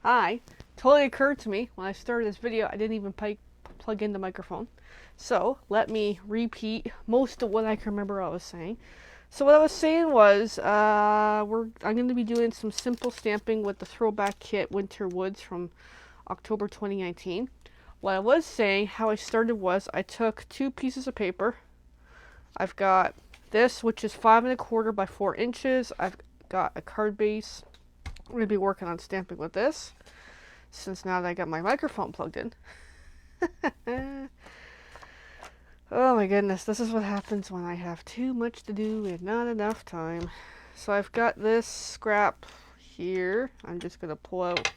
Hi. Totally occurred to me when I started this video, I didn't even plug in the microphone. So let me repeat most of what I can remember I was saying. So what I was saying was, I'm going to be doing some simple stamping with the throwback kit Winter Woods from October 2019. What I was saying, how I started was, I took 2 pieces of paper. I've got this, which is 5¼ by 4 inches. I've got a card base. I'm going to be working on stamping with this, since now that I got my microphone plugged in. Oh my goodness, this is what happens when I have too much to do and not enough time. So I've got this scrap here. I'm just going to pull out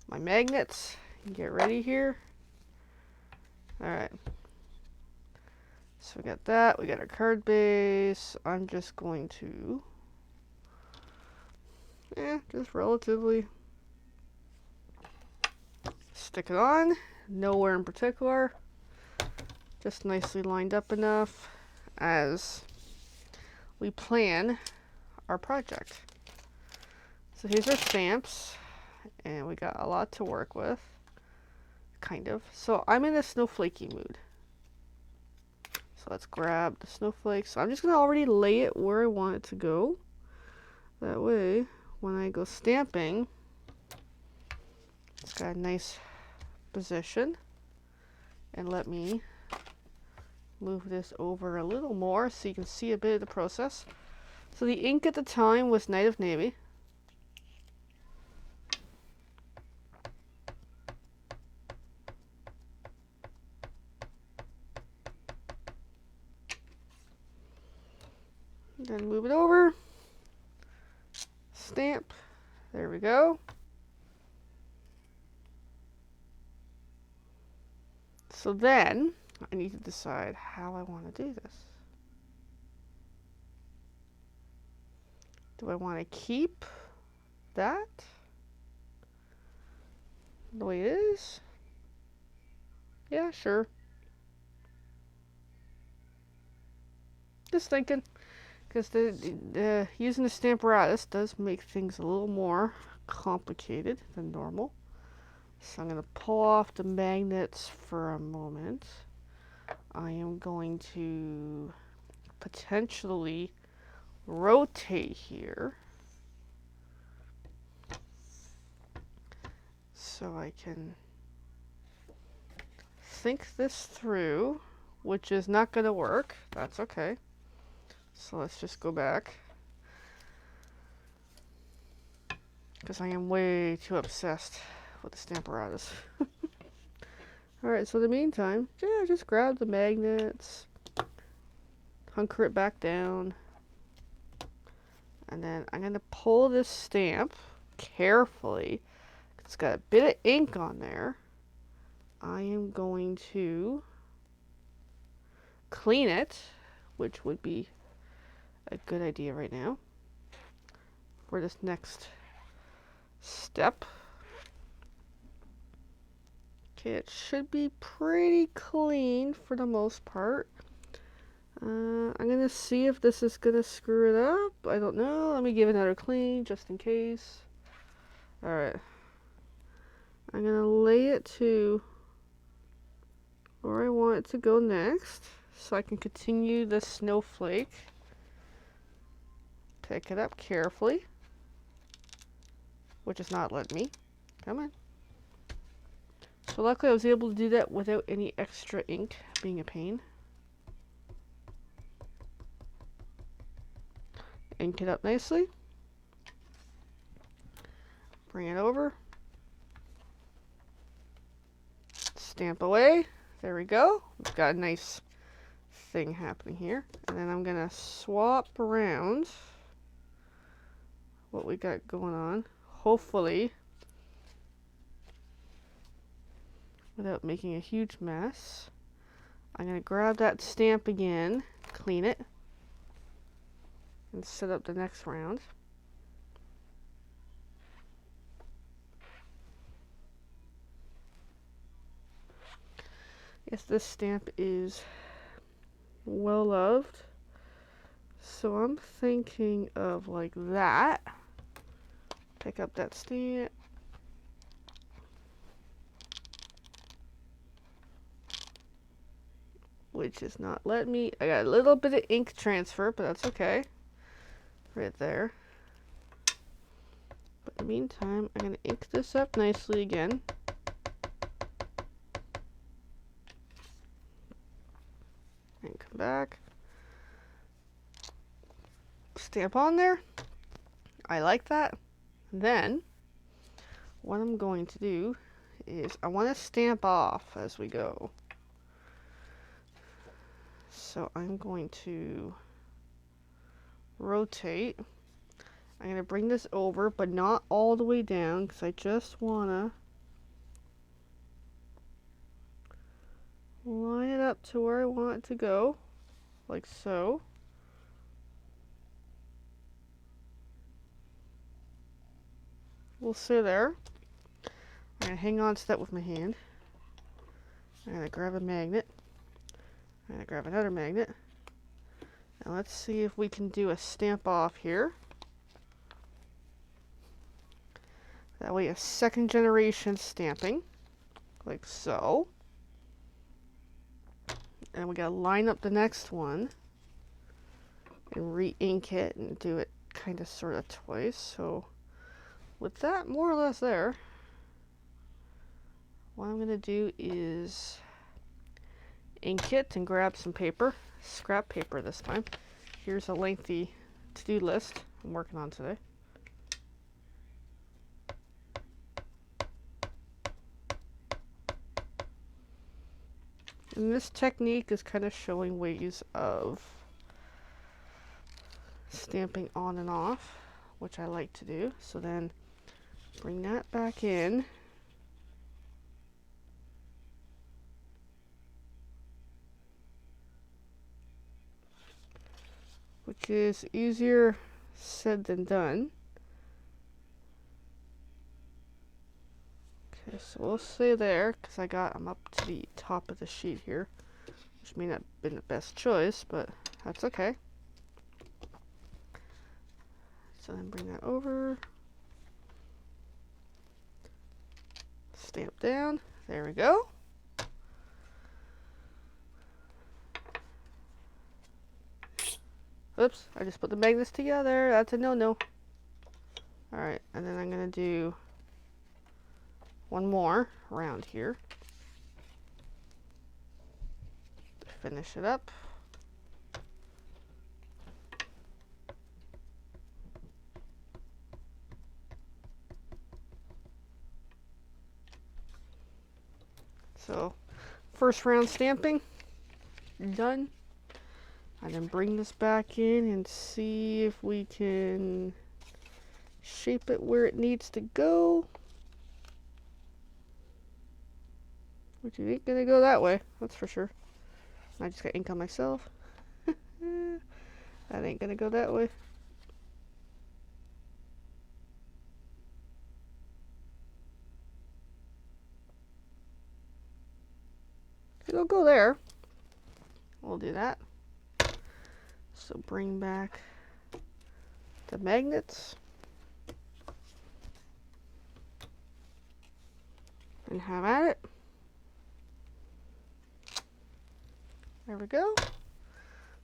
my magnets and get ready here. Alright. So we got that, we got our card base. I'm just going to, just relatively stick it on. Nowhere in particular. Just nicely lined up enough as we plan our project. So here's our stamps, and we got a lot to work with, kind of. So I'm in a snowflakey mood. So let's grab the snowflakes. So I'm just going to already lay it where I want it to go. That way, when I go stamping, it's got a nice position. And let me move this over a little more so you can see a bit of the process. So the ink at the time was Night of Navy. Then move it over. Stamp. There we go. So then I need to decide how I want to do this. Do I want to keep that the way it is? Yeah, sure. Just thinking, because the using the Stamparatus does make things a little more complicated than normal. So I'm going to pull off the magnets for a moment. I am going to potentially rotate here so I can think this through, which is not going to work. That's okay. So let's just go back, because I am way too obsessed with the Stamparatus. Alright, so in the meantime, just grab the magnets, hunker it back down, and then I'm going to pull this stamp carefully. It's got a bit of ink on there. I am going to clean it, which would be a good idea right now for this next step. Okay, it should be pretty clean for the most part. I'm going to see if this is going to screw it up. I don't know. Let me give it another clean just in case. Alright. I'm going to lay it to where I want it to go next, so I can continue the snowflake. Pick it up carefully, which is not letting me. Come on. So luckily I was able to do that without any extra ink being a pain. Ink it up nicely. Bring it over. Stamp away. There we go. We've got a nice thing happening here. And then I'm going to swap around what we got going on. Hopefully, without making a huge mess. I'm going to grab that stamp again, clean it, and set up the next round. Yes, this stamp is well loved. So I'm thinking of like that. Pick up that stamp, which is not letting me. I got a little bit of ink transfer, but that's okay. Right there. But in the meantime, I'm going to ink this up nicely again. And come back. Stamp on there. I like that. Then, what I'm going to do is I want to stamp off as we go. So I'm going to rotate. I'm going to bring this over, but not all the way down, because I just want to line it up to where I want it to go, like so. We'll sit there. I'm going to hang on to that with my hand. I'm going to grab a magnet. I'm going to grab another magnet. And let's see if we can do a stamp off here. That way a second generation stamping, like so. And we gotta line up the next one and re-ink it and do it kind of sort of twice. So with that more or less there, what I'm gonna do is ink it and grab some paper, scrap paper this time. Here's a lengthy to-do list I'm working on today. And this technique is kind of showing ways of stamping on and off, which I like to do. So then bring that back in. Which is easier said than done. Okay, so we'll stay there because I'm up to the top of the sheet here, which may not have been the best choice, but that's okay. So then bring that over, stamp down, there we go. Oops, I just put the magnets together, that's a no-no. Alright, and then I'm going to do one more around here. Finish it up. So, first round stamping done. And then bring this back in and see if we can shape it where it needs to go. Which ain't gonna go that way, that's for sure. I just got ink on myself. That ain't gonna go that way. It'll go there. We'll do that. So bring back the magnets. And have at it. There we go.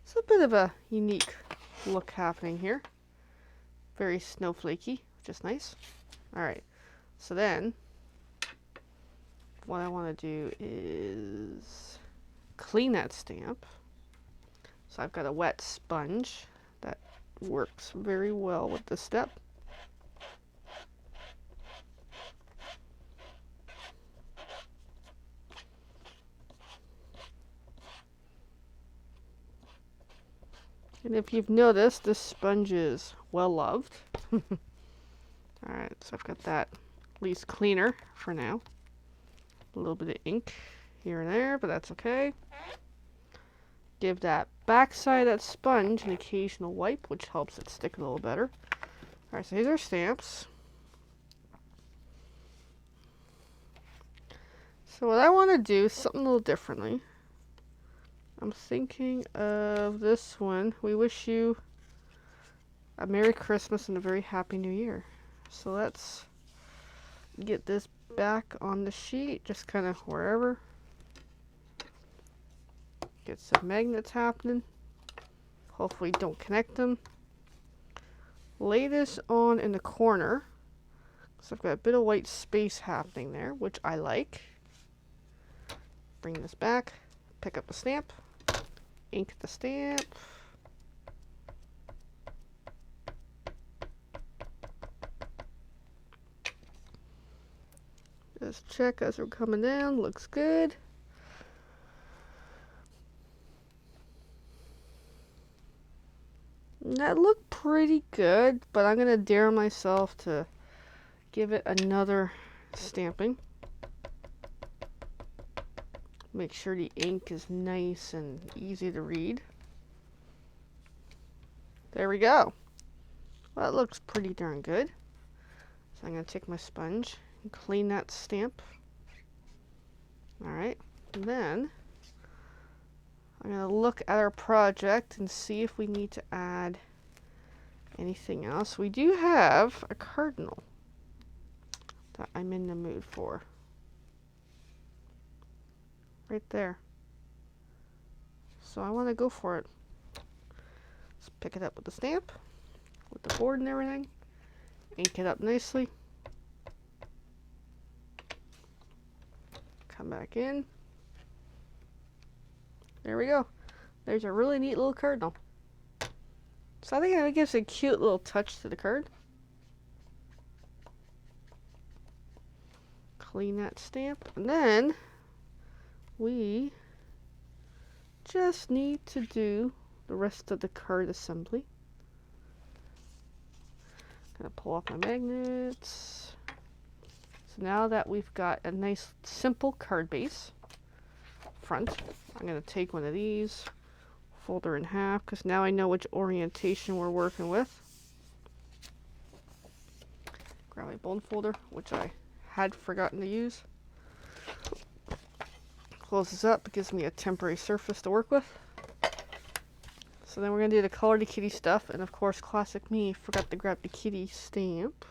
It's a bit of a unique look happening here. Very snowflakey, which is nice. Alright, so then what I want to do is clean that stamp. So I've got a wet sponge that works very well with this step. And if you've noticed, this sponge is well loved. Alright, so I've got that at least cleaner for now. A little bit of ink here and there, but that's okay. Give that back side of that sponge an occasional wipe, which helps it stick a little better. Alright, so here's our stamps. So what I want to do is something a little differently. I'm thinking of this one. We wish you a Merry Christmas and a very Happy New Year. So let's get this back on the sheet, just kind of wherever. Get some magnets happening. Hopefully don't connect them. Lay this on in the corner. So I've got a bit of white space happening there, which I like. Bring this back. Pick up the stamp. Ink the stamp. Just check as we're coming down. Looks good. That looked pretty good, but I'm going to dare myself to give it another stamping. Make sure the ink is nice and easy to read. There we go. Well, that looks pretty darn good. So I'm going to take my sponge and clean that stamp. Alright, and then I'm going to look at our project and see if we need to add anything else. We do have a cardinal that I'm in the mood for. Right there. So I want to go for it. Let's pick it up with the stamp, with the board and everything. Ink it up nicely. Come back in. There we go. There's a really neat little cardinal. So I think it gives a cute little touch to the card. Clean that stamp. And then we just need to do the rest of the card assembly. Gonna pull off my magnets. So now that we've got a nice simple card base front, I'm going to take one of these, fold her in half, because now I know which orientation we're working with. Grab my bone folder, which I had forgotten to use. Close this up, it gives me a temporary surface to work with. So then we're going to do the color the kitty stuff, and of course, classic me, forgot to grab the kitty stamp.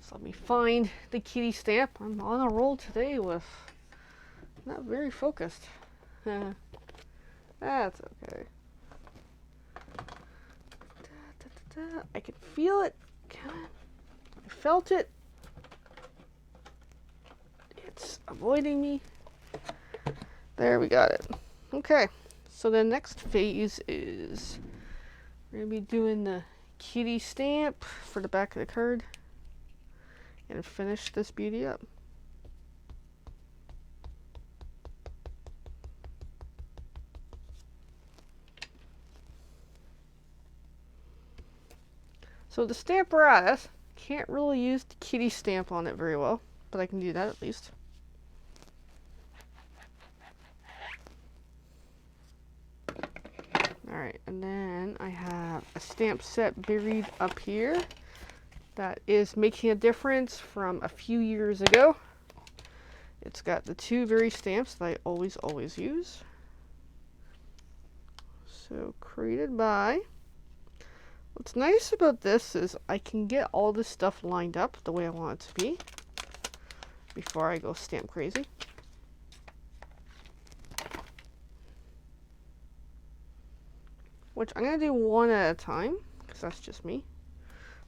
So let me find the kitty stamp. I'm on a roll today with not very focused. That's okay. I can feel it. I felt it. It's avoiding me. There, we got it. Okay, so the next phase is we're going to be doing the kitty stamp for the back of the card and finish this beauty up. So the Stamparatus, can't really use the kitty stamp on it very well, but I can do that at least. Alright, and then I have a stamp set buried up here that is making a difference from a few years ago. It's got the two very stamps that I always use. So created by. What's nice about this is I can get all this stuff lined up the way I want it to be before I go stamp crazy. Which I'm going to do one at a time, because that's just me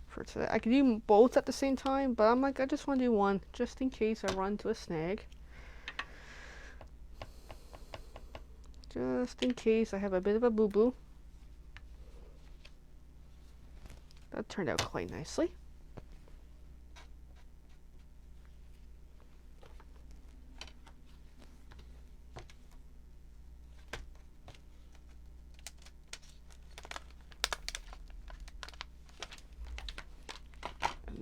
for today. I could do both at the same time, but I'm like, I just want to do one, just in case I run into a snag. Just in case I have a bit of a boo-boo. That turned out quite nicely.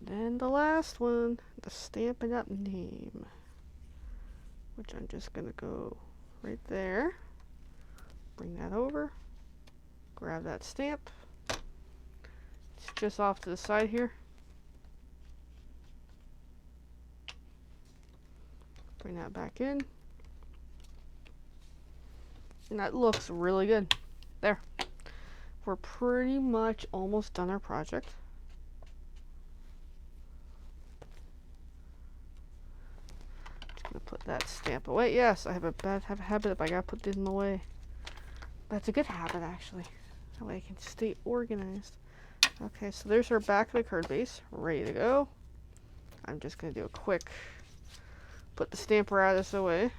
And the last one, the Stampin' Up! Name, which I'm just going to go right there. Bring that over. Grab that stamp. It's just off to the side here. Bring that back in. And that looks really good. There. We're pretty much almost done our project. Put that stamp away. Yes, I have a habit if I gotta put them away. That's a good habit, actually. That way I can stay organized. Okay, so there's our back of the card base, ready to go. I'm just gonna do a quick, put the stamper out of this away.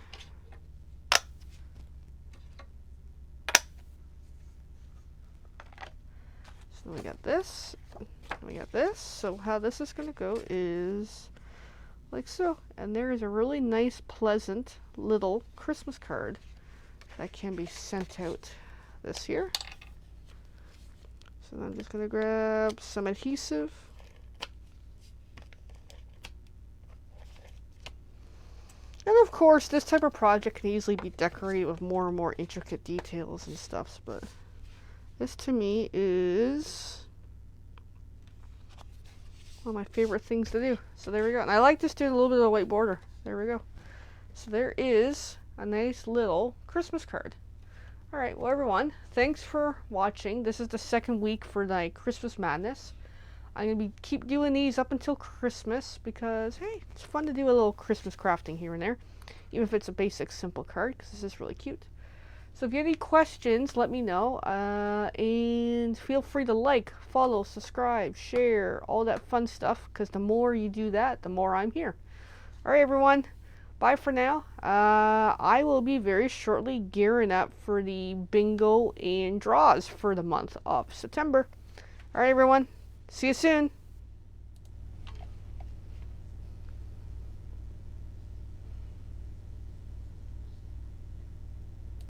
So we got this, we got this. So how this is gonna go is like so. And there is a really nice, pleasant little Christmas card that can be sent out this here. So I'm just gonna grab some adhesive. And of course, this type of project can easily be decorated with more and more intricate details and stuff, but this to me is one of my favorite things to do. So there we go. And I like just doing a little bit of a white border. There we go. So there is a nice little Christmas card. Alright, well everyone, thanks for watching. This is the second week for the Christmas Madness. I'm going to keep doing these up until Christmas because, hey, it's fun to do a little Christmas crafting here and there. Even if it's a basic, simple card, because this is really cute. So if you have any questions, let me know. And feel free to like, follow, subscribe, share, all that fun stuff. Because the more you do that, the more I'm here. Alright, everyone. Bye for now. I will be very shortly gearing up for the bingo and draws for the month of September. Alright, everyone. See you soon.